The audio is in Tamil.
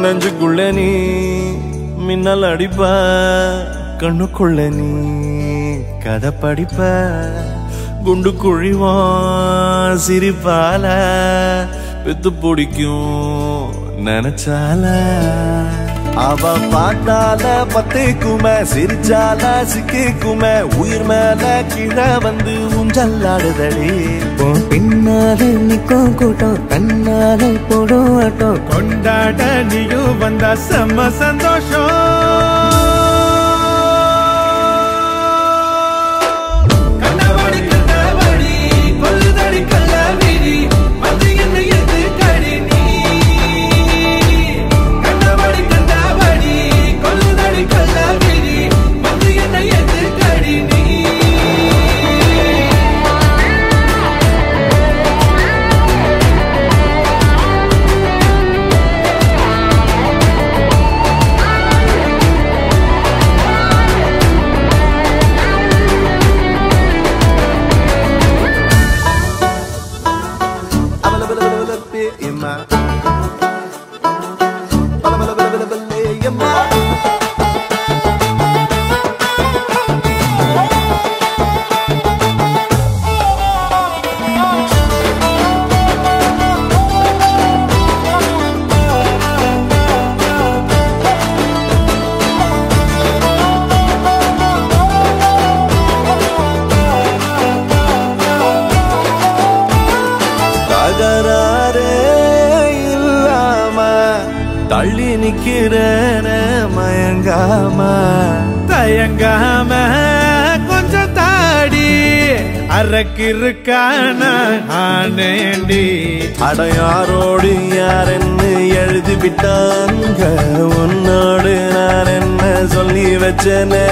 நெஞ்சுக்குள்ள நீ மின்னல் அடிப்ப, கண்ணுக்குள்ள நீ கதை படிப்ப, குண்டு குழிவான் சிரிப்பால பெத்து பிடிக்கும் நினைச்சால. அவ பார்த்தால பத்தேக்குமே, சிரிச்சால சிக்கிக்குமே, உயிர் மேல கீழே வந்து ஊஞ்சல்லாடுதடி. பின்னால நிக்கும் கூட்டம், கண்ணால போடும் ஆட்டம், கொண்டாட நீயும் வந்தா செம்ம சந்தோஷம். தள்ளி நிக்கிறேன மயங்காம தயங்காம கொஞ்சம் தாடி அரக்கிருக்கான ஆனேண்டி. அடையாரோடு யாரென்னு எழுதி விட்டாங்க, உன்னோடு நான் என்ன சொல்லி வச்சனே.